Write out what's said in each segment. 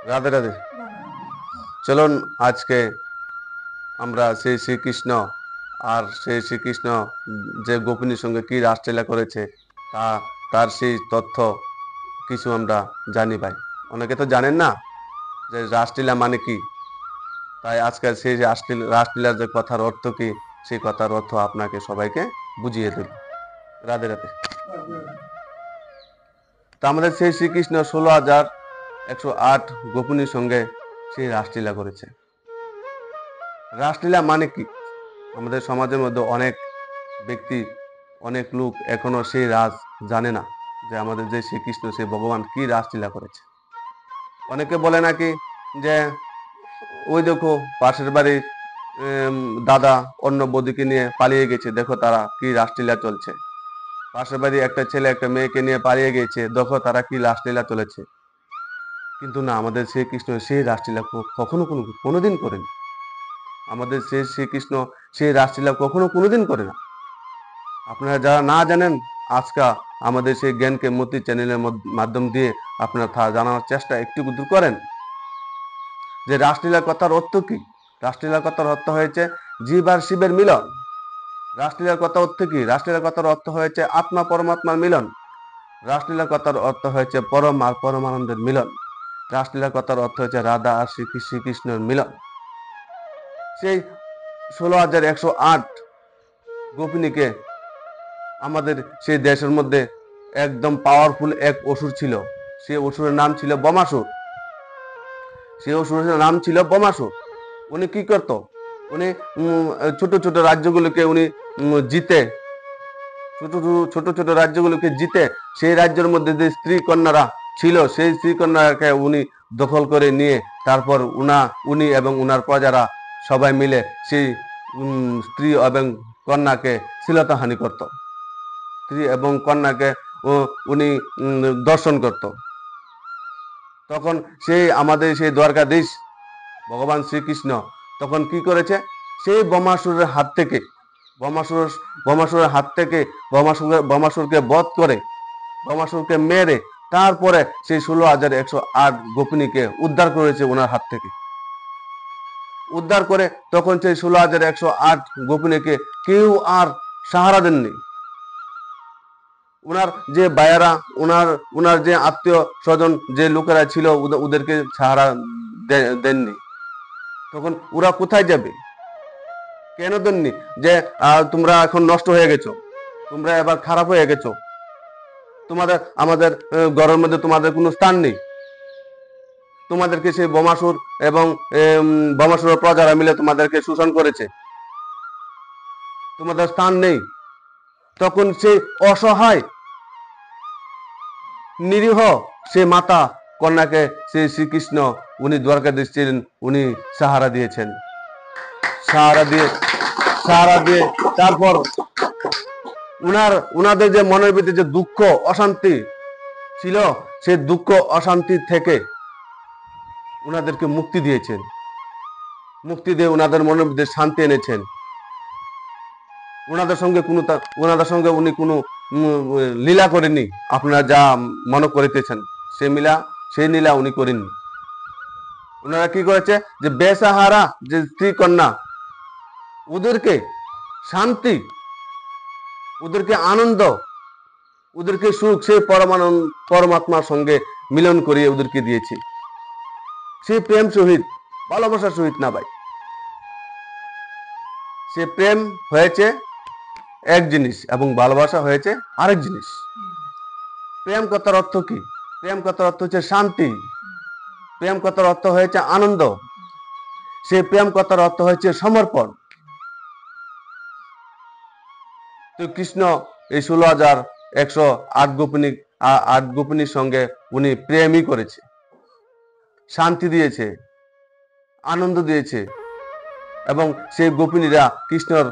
রাধে রাধে। চলুন আজকে আমরা সেই শ্রীকৃষ্ণ আর সেই শ্রীকৃষ্ণ যে গোপিনীর সঙ্গে কি রাসলীলা করেছে তা তার সেই তথ্য কিছু আমরা জানি ভাই। অনেকে তো জানেন না যে রাসলীলা মানে কি। তাই আজকে সেই রাসলীলার যে কথার অর্থ কি, সেই কথার অর্থ আপনাকে সবাইকে বুঝিয়ে দেব। রাধে রাধে। তা আমাদের সেই শ্রীকৃষ্ণ 16,108 গোপিনীর সঙ্গে সেই রাসলীলা করেছে। রাসলীলা মানে কি? আমাদের সমাজের মধ্যে অনেক ব্যক্তি, অনেক লোক এখনো সেই রাজ জানে না যে আমাদের যে শ্রীকৃষ্ণ, সেই ভগবান কি রাসলীলা করেছে। অনেকে বলে নাকি যে ওই দেখো পাশের বাড়ির দাদা অন্য বৌদিকে নিয়ে পালিয়ে গেছে, দেখো তারা কি রাসলীলা চলছে। পাশের বাড়ি একটা ছেলে একটা মেয়েকে নিয়ে পালিয়ে গেছে, দেখো তারা কি রাসলীলা চলেছে। কিন্তু না, আমাদের শ্রীকৃষ্ণ সেই রাসলীলা কখনো কোনোদিন করেনি। আমাদের সেই শ্রীকৃষ্ণ সেই রাসলীলা কখনো কোনোদিন করে না। আপনারা যারা না জানেন, আজকে আমাদের সেই জ্ঞানকে মতি চ্যানেলের মাধ্যম দিয়ে আপনারা জানার চেষ্টা একটু দূর করেন যে রাসলীলা কথার অর্থ কি। রাসলীলা কথার অর্থ হয়েছে জীব আর শিবের মিলন। রাসলীলার কথা অর্থ কি? রাসলীলার কথার অর্থ হয়েছে আত্মা পরমাত্মার মিলন। রাসলীলার কথার অর্থ হয়েছে পরম আর পরমানন্দের মিলন। রাসলীলার কথার অর্থ হয়েছে রাধা আর শ্রীকৃষ্ণের মিলন। সেই 16,108 গোপিনীকে আমাদের সেই দেশের মধ্যে একদম পাওয়ারফুল এক অসুর ছিল। সেই অসুরের নাম ছিল বমাসুর। সেই অসুরের নাম ছিল বমাসুর। উনি কি করত? উনি ছোট ছোট রাজ্যগুলোকে উনি জিতে, ছোট ছোট ছোট রাজ্যগুলোকে জিতে সেই রাজ্যের মধ্যে যে স্ত্রী কন্যারা ছিল, সেই স্ত্রী কন্যাকে উনি দখল করে নিয়ে তারপর উনি এবং উনার প্রজারা সবাই মিলে সেই স্ত্রী এবং কন্যাকে শ্লীলতাহানি করত। স্ত্রী এবং কন্যাকে উনি দর্শন করত। তখন সেই আমাদের সেই দ্বারকাধীশ ভগবান শ্রীকৃষ্ণ তখন কি করেছে? সেই বমাসুরের হাত থেকে বমাসুরকে বধ করে, বমাসুরকে মেরে তারপরে সেই 16,108 গোপিনীকে উদ্ধার করেছে ওনার হাত থেকে। উদ্ধার করে তখন সেই 16,108 গোপিনীকে কেউ আর সাহারা দেননি। উনার যে বায়ারা, উনার উনার যে আত্মীয় স্বজন যে লোকেরা ছিল ওদেরকে সাহারা দেননি। তখন ওরা কোথায় যাবে? কেন দেননি? যে তোমরা এখন নষ্ট হয়ে গেছো, তোমরা এবার খারাপ হয়ে গেছো, তোমাদের আমাদের ঘরের মধ্যে তোমাদের কোনো স্থান নেই। তোমাদেরকে সেই বমাসুর এবং বমাসুরের প্রজারা মিলে তোমাদেরকে শোষণ করেছে, তোমাদের স্থান নেই। তখন সেই অসহায় নিরীহ সে মাতা কন্যাকে সেই শ্রীকৃষ্ণ উনি দ্বারকাধীশ ছিলেন, উনি সাহারা দিয়েছেন। সাহারা দিয়ে তারপর উনাদের যে মনের ভিতরে যে দুঃখ অশান্তি ছিল, সেই দুঃখ অশান্তি থেকে উনাদেরকে মুক্তি দিয়েছেন। মুক্তি দিয়ে উনাদের মনের ভিতরে শান্তি এনেছেন। ওনাদের সঙ্গে উনি কোনো লীলা করেননি। আপনারা যা মনে করিতেছেন সেই লীলা উনি করেননি। ওনারা কি করেছে? যে বেসাহারা যে স্ত্রী কন্যা, ওদেরকে শান্তি, ওদেরকে আনন্দ, ওদেরকে সুখ সেই পরমাত্মার সঙ্গে মিলন করিয়ে ওদেরকে দিয়েছে। সেই প্রেম সহিত, ভালোবাসার সহিত না ভাই। সে প্রেম হয়েছে এক জিনিস এবং ভালোবাসা হয়েছে আরেক জিনিস। প্রেম কথার অর্থ কি? প্রেম কথার অর্থ হচ্ছে শান্তি। প্রেম কথার অর্থ হয়েছে আনন্দ। সেই প্রেম কথার অর্থ হয়েছে সমর্পণ। তো কৃষ্ণ এই 16,108 গোপিনীর সঙ্গে উনি প্রেমই করেছে, শান্তি দিয়েছে, আনন্দ দিয়েছে এবং সেই গোপিনীরা কৃষ্ণর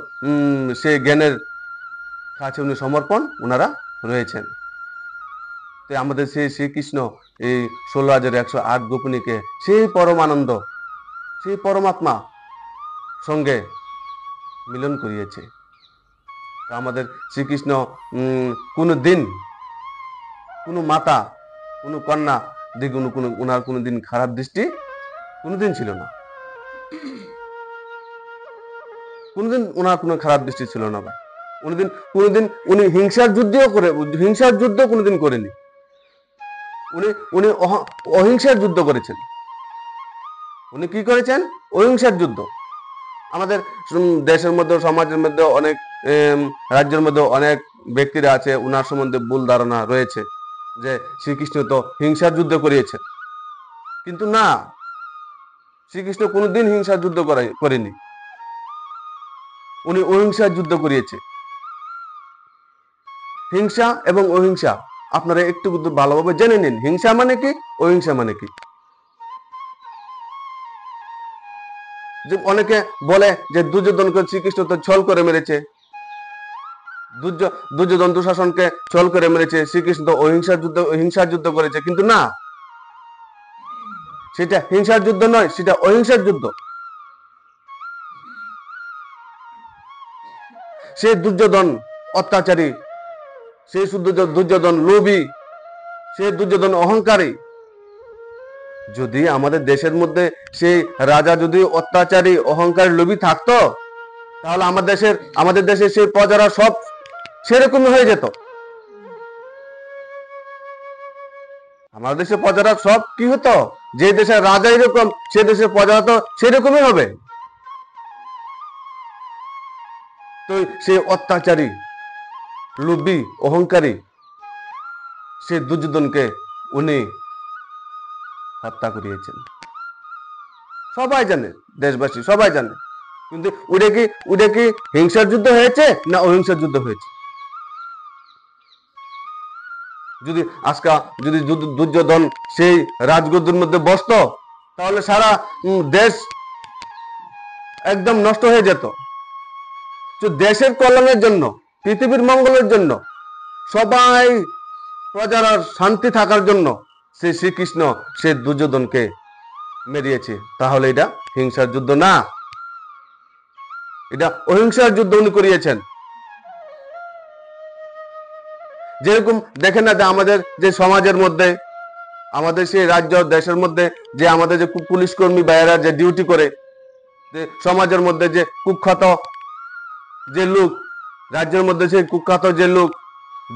সেই জ্ঞানের কাছে উনি সমর্পণ ওনারা রয়েছেন। তো আমাদের সেই শ্রীকৃষ্ণ এই 16,108 গোপিনীকে সেই পরমানন্দ, সেই পরমাত্মা সঙ্গে মিলন করিয়েছে। আমাদের শ্রীকৃষ্ণ কোনো দিন কোনো মাতা, কোনো কন্যা দিকে ওনার কোনোদিন খারাপ দৃষ্টি কোনোদিন ছিল না, কোনোদিন ওনার কোনো খারাপ দৃষ্টি ছিল না ভাই। কোনোদিন উনি হিংসার যুদ্ধ কোনোদিন করেনি। উনি উনি অহিংসার যুদ্ধ করেছেন। উনি কি করেছেন? অহিংসার যুদ্ধ। আমাদের দেশের মধ্যে, সমাজের মধ্যে অনেক রাজ্যের মধ্যে অনেক ব্যক্তিরা আছে, উনার সম্বন্ধে ভুল ধারণা রয়েছে যে শ্রীকৃষ্ণ তো হিংসার যুদ্ধ করিয়েছেন, কিন্তু না, শ্রীকৃষ্ণ কোনোদিন হিংসার যুদ্ধ করেনি। উনি অহিংসার যুদ্ধ করিয়েছে। হিংসা এবং অহিংসা আপনারা একটু ভালোভাবে জেনে নিন। হিংসা মানে কি, অহিংসা মানে কি। যে অনেকে বলে যে দুর্যোধনকে শ্রীকৃষ্ণ তো ছল করে মেরেছে, দুর্যোধন দুঃশাসনকে ছল করে মেরেছে, শ্রীকৃষ্ণ তো হিংসার যুদ্ধ করেছে, কিন্তু না, সেটা হিংসার যুদ্ধ নয়, সেটা অহিংসার যুদ্ধ। সে দুর্যোধন অত্যাচারী, সে দুর্যোধন লোভী, সে দুর্যোধন অহংকারী। যদি আমাদের দেশের মধ্যে সেই রাজা যদি অত্যাচারী, অহংকারী, লোভী থাকতো, তাহলে আমাদের দেশের সেই প্রজারা সব সেরকমই হয়ে যেত। আমাদের দেশের প্রজারা সব কি হতো? যে দেশের রাজা এরকম, সে দেশের প্রজারা তো সেরকমই হবে। তো সেই অত্যাচারী, লোভী, অহংকারী সে দুর্যোধনকে উনি হত্যা করিয়েছেন। সবাই জানে, দেশবাসী সবাই জানে। কিন্তু ওটা কি হিংসার যুদ্ধ হয়েছে না অহিংসার যুদ্ধ হয়েছে? যদি দুর্যোধন সেই রাজগদ্দির মধ্যে বসতো, তাহলে সারা দেশ একদম নষ্ট হয়ে যেত। দেশের কল্যাণের জন্য, পৃথিবীর মঙ্গলের জন্য, সবাই প্রজারা শান্তি থাকার জন্য সেই শ্রীকৃষ্ণ সে দুর্যোধনকে মেরিয়েছে। তাহলে এটা হিংসার যুদ্ধ না, এটা অহিংসার যুদ্ধ উনি করিয়েছেন। যেরকম দেখেন না যে আমাদের যে সমাজের মধ্যে, আমাদের সেই রাজ্য দেশের মধ্যে যে আমাদের যে পুলিশ কর্মী ভাইয়েরা যে ডিউটি করে, যে সমাজের মধ্যে যে কুখ্যাত যে লোক, রাজ্যের মধ্যে সেই কুখ্যাত যে লোক,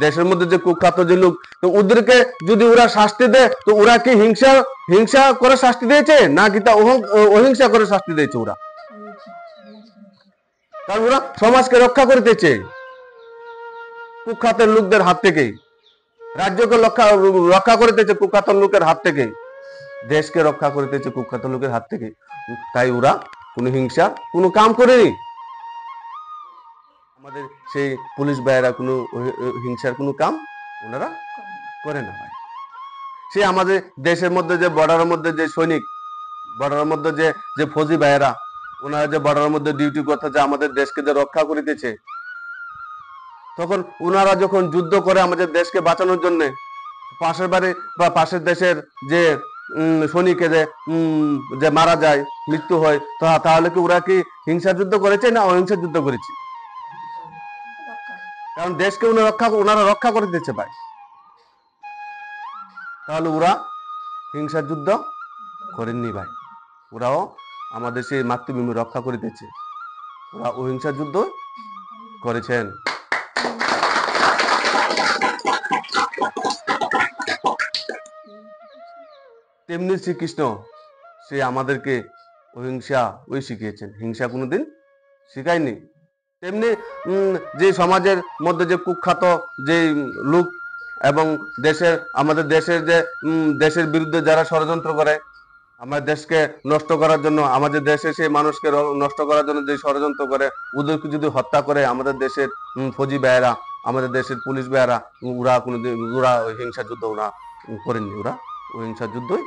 দেশের মধ্যে যে কুখ্যাত যে লোক, তো ওদেরকে যদি ওরা শাস্তি দেয়, তো ওরা কি হিংসা করে শাস্তি দিয়েছে নাকি তা অহিংসা করে শাস্তি দিয়েছে? ওরা কারণ ওরা সমাজকে রক্ষা করতেছে কুখ্যাতের লোকদের হাত থেকে, রাজ্যকে রক্ষা করতেছে কুখ্যাত লোকের হাত থেকে, দেশকে রক্ষা করতেছে কুখ্যাত লোকের হাত থেকে। তাই ওরা কোনো হিংসা কোনো কাম করেনি। আমাদের সেই পুলিশ ভাইয়েরা কোনো হিংসার কোনো কাম ওনারা করে না ভাই। সে আমাদের দেশের মধ্যে যে বর্ডারের মধ্যে যে সৈনিক, বর্ডারের মধ্যে যে ফৌজি ভাইয়েরা, ওনারা যে বর্ডারের মধ্যে ডিউটি করতে, যে আমাদের দেশকে যে রক্ষা করিতেছে, তখন ওনারা যখন যুদ্ধ করে আমাদের দেশকে বাঁচানোর জন্য, পাশের বাড়ি বা পাশের দেশের যে সৈনিকে যে মারা যায়, মৃত্যু হয়, তাহলে কি ওরা কি হিংসার যুদ্ধ করেছে না অহিংসার যুদ্ধ করেছে? কারণ দেশকে ওনারা রক্ষা করে দিচ্ছে ভাই। তাহলে ওরা হিংসার যুদ্ধ করেননি ভাই। ওরাও আমাদের সেই মাতৃভূমি রক্ষা করিতেছে, ওরা অহিংসার যুদ্ধ করেছেন। তেমনি শ্রীকৃষ্ণ সে আমাদেরকে অহিংসা শিখিয়েছেন, হিংসা কোনোদিন শিখায়নি। তেমনি যে সমাজের মধ্যে যে কুখ্যাত যে লোক এবং আমাদের দেশের যে দেশের বিরুদ্ধে যারা ষড়যন্ত্র করে, আমাদের দেশকে নষ্ট করার জন্য, আমাদের দেশে সেই মানুষকে নষ্ট করার জন্য যে ষড়যন্ত্র করে, ওদেরকে যদি হত্যা করে আমাদের দেশের ফৌজি ভাইয়েরা, আমাদের দেশের পুলিশ ভাইয়েরা, ওরা ওই হিংসা যুদ্ধ ওরা করেননি। ওরা ওই হিংসা যুদ্ধই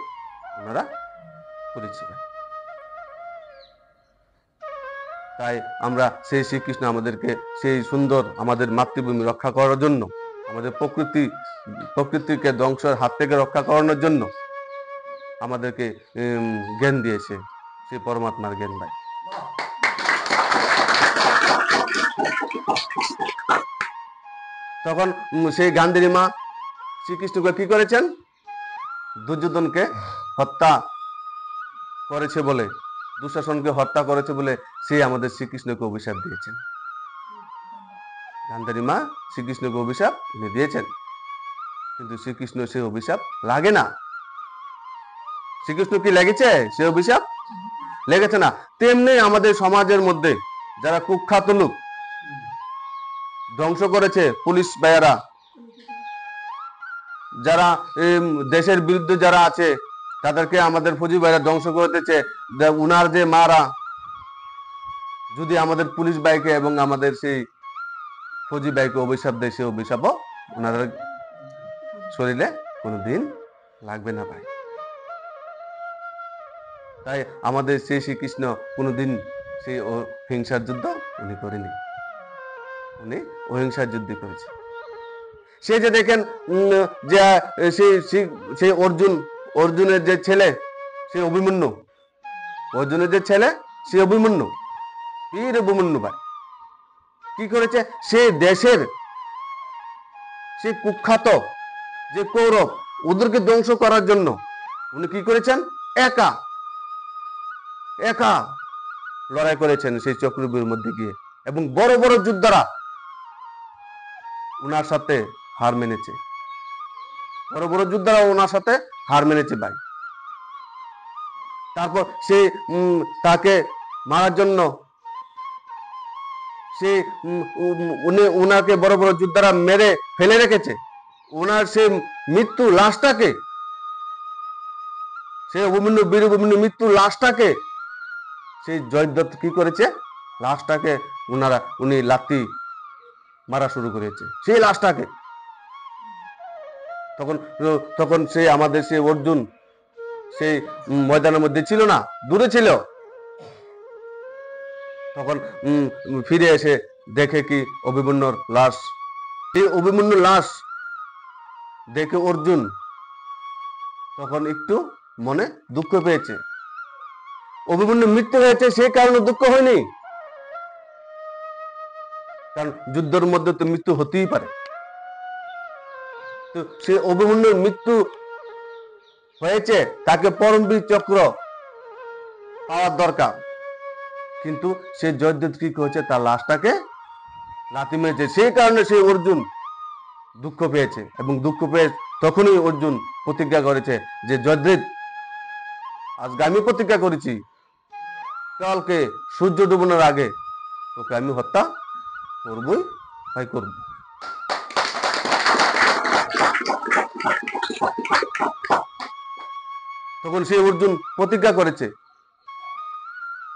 ওনারা করেছিলেন। তাই আমরা সেই শ্রীকৃষ্ণ আমাদেরকে সেই সুন্দর আমাদের মাতৃভূমি রক্ষা করার জন্য, আমাদের প্রকৃতিকে ধ্বংসের হাত থেকে রক্ষা করানোর জন্য আমাদেরকে জ্ঞান দিয়েছে, সেই পরমাত্মার জ্ঞান ভাই। তখন সেই গান্ধারী মা শ্রীকৃষ্ণকে কি করেছেন? দুর্যোধনকে হত্যা করেছে বলে, দুঃশাসনকে হত্যা করেছে বলে সে আমাদের শ্রীকৃষ্ণকে অভিশাপ দিয়েছেন। গান্ধারী মা শ্রীকৃষ্ণকে অভিশাপ উনি দিয়েছেন, কিন্তু শ্রীকৃষ্ণ সে অভিশাপ লাগে না। শ্রীকৃষ্ণ কি লেগেছে সে অভিশাপ? লেগেছে না। তেমনি আমাদের সমাজের মধ্যে যারা কুখ্যাত লোক ধ্বংস করেছে, পুলিশ ভাইয়েরা, যারা দেশের বিরুদ্ধে যারা আছে তাদেরকে আমাদের ফৌজি ভাইরা ধ্বংস করতেছে, উনার যে মারা যদি আমাদের পুলিশ ভাইকে এবং আমাদের সেই ফৌজি ভাইকে অভিশাপ দেয়, সে অভিশাপও ওনাদের শরীরে কোনোদিন লাগবে না ভাই। তাই আমাদের সেই শ্রীকৃষ্ণ কোনোদিন সেই হিংসার যুদ্ধ উনি করেনি, উনি অহিংসার যুদ্ধ করেছে। সে যে দেখেন যে সেই অর্জুনের যে ছেলে সে অভিমন্যু, অর্জুনের যে ছেলে সে অভিমন্যু, বীর অভিমন্যু ভাই কি করেছে? সে দেশের সে কুখ্যাত যে কৌরব ওদেরকে ধ্বংস করার জন্য উনি কি করেছেন? একা একা লড়াই করেছেন সেই চক্রব্যূহের মধ্যে গিয়ে, এবং বড় বড় যোদ্ধারা ওনার সাথে হার মেনেছে, বড় বড় যোদ্ধারা ওনার সাথে হার মেনেছে ভাই। তারপর সে তাকে মারার জন্য সে উনাকে বড় বড় যোদ্ধারা মেরে ফেলে রেখেছে। ওনার সে মৃত্যু লাশটাকে, সে অভিমন্যু বীর অভিমন্যু মৃত্যু লাশটাকে সেই জয়দ্রথ কি করেছে? লাশটাকে উনি লাথি মারা শুরু করেছে সেই লাশটাকে। তখন সে আমাদের সে অর্জুন সেই ময়দানের মধ্যে ছিল না, দূরে ছিল। তখন ফিরে এসে দেখে কি অভিমন্যুর লাশ। এই অভিমন্যুর লাশ দেখে অর্জুন তখন একটু মনে দুঃখ পেয়েছে। অভিমন্যুর মৃত্যু হয়েছে সেই কারণে দুঃখ হয়নি, কারণ যুদ্ধের মধ্যে তো মৃত্যু হতেই পারে। তো সে অভিমন্যুর মৃত্যু হয়েছে, তাকে পরমবীর চক্র পাওয়ার দরকার, কিন্তু সে জয়দ্রথ কি করেছে? তার লাশটাকে লাথি মেরেছে। সেই কারণে সেই অর্জুন দুঃখ পেয়েছে, এবং দুঃখ পেয়ে তখনই অর্জুন প্রতিজ্ঞা করেছে যে জয়দ্রথ, আজকে আমি প্রতিজ্ঞা করেছি কালকে সূর্য ডুবানোর আগে তোকে আমি হত্যা করবই ভাই, করব। তখন সে অর্জুন প্রতিজ্ঞা করেছে।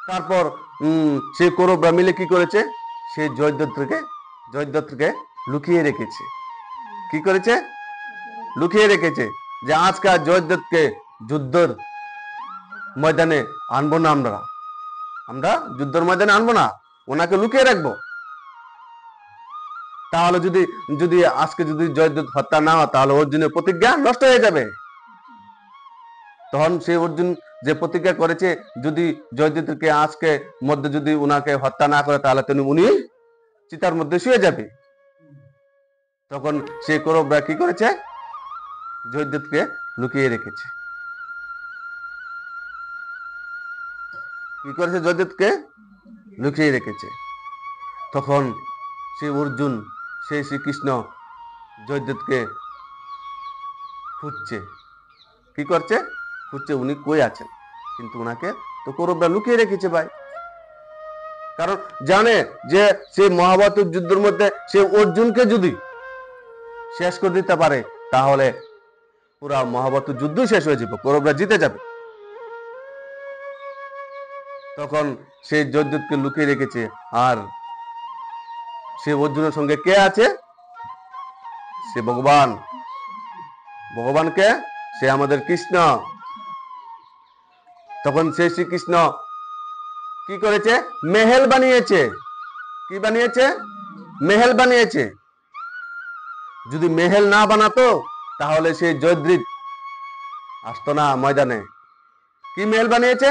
তারপর সে কৌরবরা মিলে কি করেছে? সে জয়দ্রথকে লুকিয়ে রেখেছে। কি করেছে? লুকিয়ে রেখেছে যে আজকে জয়দ্রথকে যুদ্ধের ময়দানে আনবো না, আমরা যুদ্ধের ময়দানে আনবো না, ওনাকে লুকিয়ে রাখবো। তাহলে যদি আজকে যদি জয়দ্রথ হত্যা না হয় তাহলে অর্জুনের প্রতিজ্ঞা নষ্ট হয়ে যাবে। তখন সে অর্জুন যে প্রতিজ্ঞা করেছে যদি জয়দ্রথকে আজকে মধ্যে যদি উনাকে হত্যা না করে তাহলে উনি চিতার মধ্যে শুয়ে যাবে। তখন সে কৌরবরা কি করেছে? জয়দ্রথকে লুকিয়ে রেখেছে। কি করেছে? জয়দ্রথকে লুকিয়ে রেখেছে। তখন সে অর্জুন, সেই শ্রীকৃষ্ণ জয়দ্রথকে খুঁজছে। কি করছে? খুঁজছে উনি কই আছেন, কিন্তু উনাকে তো কৌরবরা লুকিয়ে রেখেছে ভাই। কারণ জানে যে সেই মহাভারত যুদ্ধের মধ্যে সে অর্জুনকে যদি শেষ করে দিতে পারে তাহলে পুরা মহাভারত যুদ্ধ শেষ হয়ে যাবে, কৌরবরা জিতে যাবে। তখন সে জয়দ্রথকে লুকিয়ে রেখেছে। আর সে অর্জুনের সঙ্গে কে আছে? সে ভগবান। ভগবানকে সে আমাদের কৃষ্ণ। তখন সে শ্রীকৃষ্ণ কি করেছে? মেহেল বানিয়েছে। কি বানিয়েছে? মেহেল বানিয়েছে। যদি মেহেল না বানাতো তাহলে সে জয়দ্রথ আসতো না ময়দানে। কি মেহেল বানিয়েছে?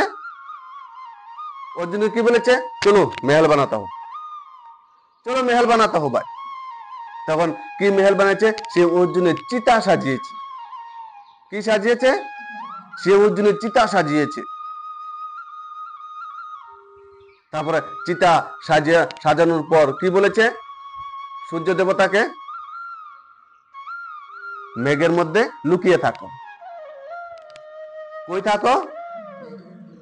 অর্জুন কি বলেছে? চলো মেহেল বানাতে হো, চলো মেহেল বানাতে হো ভাই। তখন কি মেহেল বানিয়েছে? সে অর্জুনের চিতা সাজিয়েছে। কি সাজিয়েছে? সে অর্জুনের চিতা সাজিয়েছে। তারপরে চিতা সাজানোর পর কি বলেছে সূর্য দেবতাকে? মেঘের মধ্যে লুকিয়ে থাকো। কই থাকো?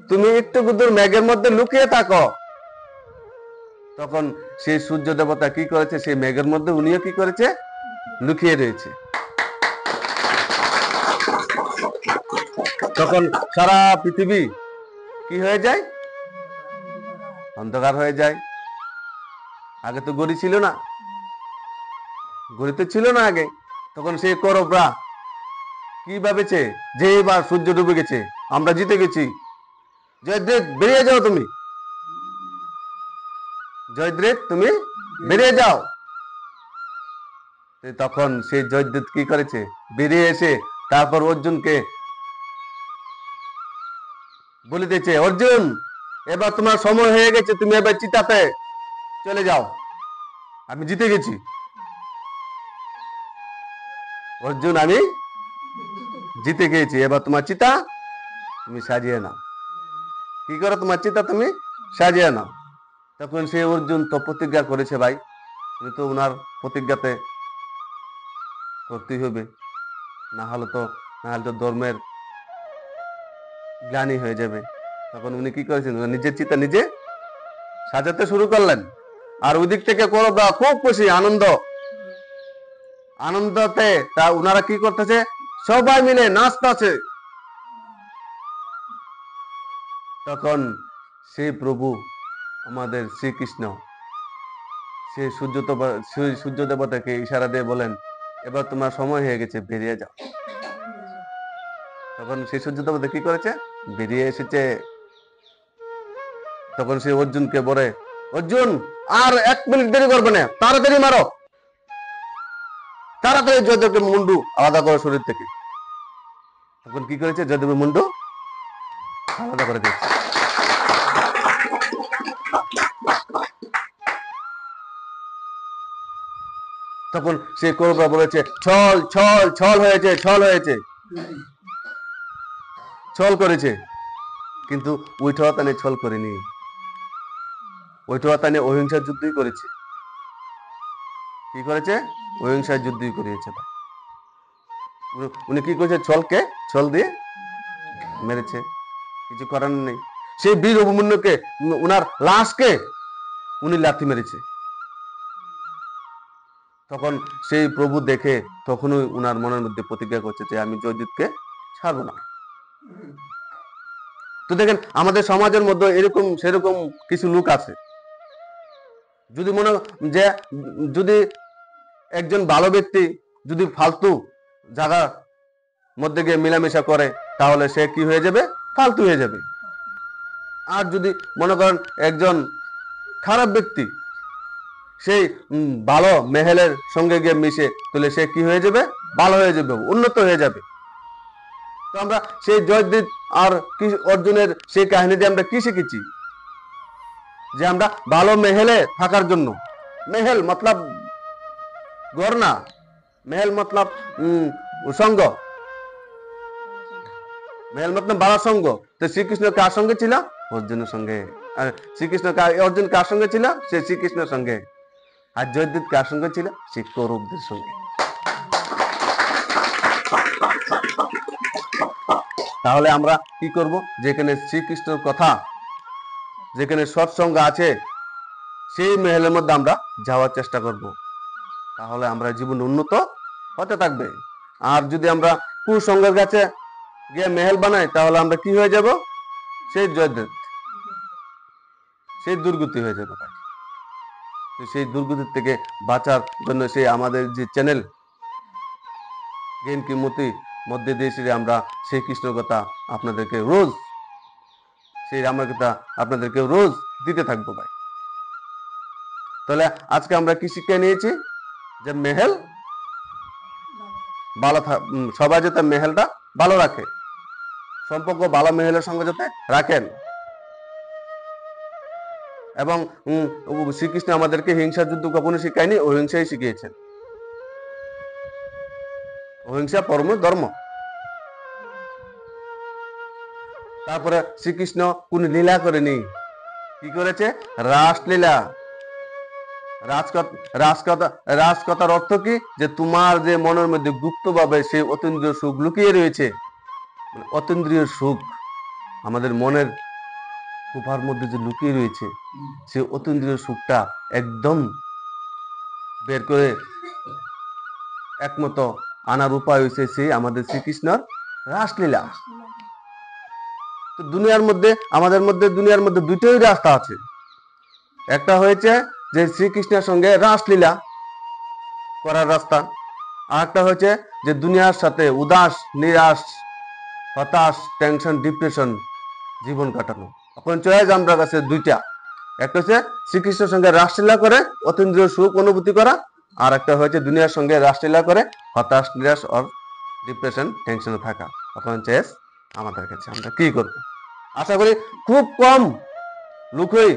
তুমি একটু দূর মেঘের মধ্যে লুকিয়ে থাকো। তখন সেই সূর্য দেবতা কি করেছে? সেই মেঘের মধ্যে উনিও কি করেছে? লুকিয়ে রয়েছে। তখন সারা পৃথিবী কি হয়ে যায়? অন্ধকার হয়ে যায়। আগে তো গড়ি ছিল না, গড়ি তো ছিল না আগে। তখন সেই কৌরবরা কি ভেবেছে যে এবার সূর্য ডুবে গেছে, আমরা জিতে গেছি, জয়দ্রথ বেরিয়ে যাও তুমি, জয়দ্রথ তুমি বেরিয়ে যাও। তখন সেই জয়দ্রথ কি করেছে? বেরিয়ে এসে তারপর অর্জুনকে বলে দিয়েছে, অর্জুন এবার তোমার সময় হয়ে গেছে, তুমি এবার চিতাতে চলে যাও, আমি জিতে গেছি। অর্জুন আমি জিতে গেছি, এবার তোমার চিতা তুমি সাজিয়ে নাও। কি করো? তোমার চিতা তুমি সাজিয়ে নাও। তখন সে অর্জুন তো প্রতিজ্ঞা করেছে ভাই, উনি তো ওনার প্রতিজ্ঞাতে করতেই হবে, না হলে তো ধর্মের গ্লানি হয়ে যাবে। তখন উনি কি করেছেন? নিজের চিতা নিজে সাজাতে শুরু করলেন। আর ওই দিক থেকে কৌরবরা খুব খুশি, আনন্দতে তা ওনারা কি করতেছে? সবাই মিলে নাচতেছে। তখন সেই প্রভু আমাদের শ্রীকৃষ্ণ সেই সূর্য দেবতাকে ইশারা দিয়ে বলেন, এবার তোমার সময় হয়ে গেছে, বেরিয়ে যাও। তখন সেই সূর্য দেবতা কি করেছে? বেরিয়ে এসেছে। তখন সে অর্জুনকে বলে, অর্জুন আর 1 মিনিট দেরি করবে না, তাড়াতাড়ি মারো, তাড়াতাড়ি জয়দেবের মুন্ডু আলাদা করো শরীর থেকে। তখন কি করেছে? জয়দেবের মুন্ডু আলাদা করে দিয়েছে। তখন সে কৌরবরা বলেছে, ছল ছল ছল হয়েছে, ছল হয়েছে, ছল করেছে। কিন্তু ওইটানে ছল করেনি, ওইটানে অহিংসার যুদ্ধই করেছে। কি করেছে? অহিংসার যুদ্ধই করিয়েছে। উনি কি করেছে? ছল দিয়ে মেরেছে, কিছু করার নেই। সেই বীর অভিমন্যুকে, উনার লাশকে উনি লাথি মেরেছে। তখন সেই প্রভু দেখে তখনই উনার মনের মধ্যে প্রতিজ্ঞা করছে যে আমি জয়জিৎকে ছাড়বো না। তো দেখেন আমাদের সমাজের মধ্যে এরকম সেরকম কিছু লোক আছে, যদি যদি একজন ভালো ব্যক্তি যদি ফালতু জায়গার মধ্যে গিয়ে মিলামেশা করে, তাহলে সে কি হয়ে যাবে? ফালতু হয়ে যাবে। আর যদি মনে করেন একজন খারাপ ব্যক্তি সেই ভালো মেহেলের সঙ্গে গিয়ে মিশে, তাহলে সে কি হয়ে যাবে? ভালো হয়ে যাবে, উন্নত হয়ে যাবে। তো আমরা সেই জয়দ্রথ আর অর্জুনের সেই কাহিনী দিয়ে আমরা কি শিখেছি? যে আমরা ভালো মেহেলে থাকার জন্য, মেহেল মতলব ঘর না, মেহেল মতলব সঙ্গ, মেহেল মতলব ভালো সঙ্গ। তো শ্রীকৃষ্ণ কার সঙ্গে ছিল? অর্জুনের সঙ্গে। আর অর্জুন কার সঙ্গে ছিল? সে শ্রীকৃষ্ণের সঙ্গে। আর জয়দ্রথ কার সঙ্গে ছিল? সে কৌরবদের সঙ্গে। তাহলে আমরা কি করব? যেখানে শ্রীকৃষ্ণের কথা, যেখানে সৎসঙ্গ আছে, সেই মেহেলের মধ্যে আমরা যাওয়ার চেষ্টা করব। তাহলে আমরা জীবন উন্নত হতে থাকবে। আর যদি আমরা কুসঙ্গের কাছে গিয়ে মেহেল বানাই, তাহলে আমরা কি হয়ে যাব? সেই জয়দ্রথ, সেই দুর্গতি হয়ে যাবে। সেই দুর্গতির থেকে বাঁচার জন্য সেই আমাদের যে চ্যানেল জ্ঞান কি মতি মধ্যে দিয়ে আমরা সেই কৃষ্ণ কথা আপনাদেরকে রোজ, সেই রামের কথা আপনাদেরকে রোজ দিতে থাকবো ভাই। তাহলে আজকে আমরা কি শিক্ষা নিয়েছি? যে মেহেল ভালো, সবাই যাতে মেহেলটা ভালো রাখে, সম্পর্ক ভালো মেহেলের সঙ্গে যাতে রাখেন। এবং শ্রীকৃষ্ণ আমাদেরকে হিংসার যুদ্ধ কখনো শিখায়নি, অহিংসাই শিখিয়েছেন। অহিংসা পরম ধর্ম। তারপরে শ্রীকৃষ্ণ কোন লীলা করেনি, কি করেছে? রাসলীলা। রাজকথা রাজকথার অর্থ কি? যে তোমার যে মনের মধ্যে গুপ্তভাবে সেই অতীন্দ্রিয় সুখ লুকিয়ে রয়েছে, অতীন্দ্রিয় সুখ আমাদের মনের গুহার মধ্যে যে লুকিয়ে রয়েছে, সেই অতীন্দ্রিয় সুখটা একদম বের করে একমত আনার উপায় হয়েছে সেই আমাদের শ্রীকৃষ্ণর রাসলীলা। তো দুনিয়ার মধ্যে দুনিয়ার মধ্যে দুটোই রাস্তা আছে। একটা হয়েছে যে শ্রীকৃষ্ণের সঙ্গে রাসলীলা করার রাস্তা, আর একটা হয়েছে যে দুনিয়ার সাথে উদাস, নিরাশ, হতাশ, টেনশন, ডিপ্রেশন জীবন কাটানো। এখন চয়েস আমরা কাছে দুইটা, একটা হচ্ছে শ্রীকৃষ্ণের সঙ্গে রাসলীলা করে অতীন্দ্রিয় সুখ অনুভূতি করা, আর একটা হয়েছে দুনিয়ার সঙ্গে রাসলীলা করে হতাশ, নিরাশ আর ডিপ্রেশন, টেনশনে থাকা। এখন চয়েস আমাদের কাছে, আমরা কি করব? আশা করি খুব কম লোকই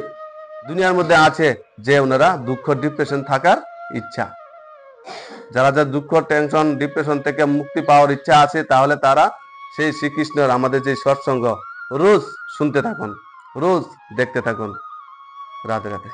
দুনিয়ার মধ্যে আছে যে ওনারা দুঃখ, ডিপ্রেশন থাকার ইচ্ছা। যারা দুঃখ, টেনশন, ডিপ্রেশন থেকে মুক্তি পাওয়ার ইচ্ছা আছে, তাহলে তারা সেই শ্রীকৃষ্ণের আমাদের যে সৎসঙ্গ রোজ শুনতে থাকুন, রোজ দেখতে থাকুন। রাধে রাধে।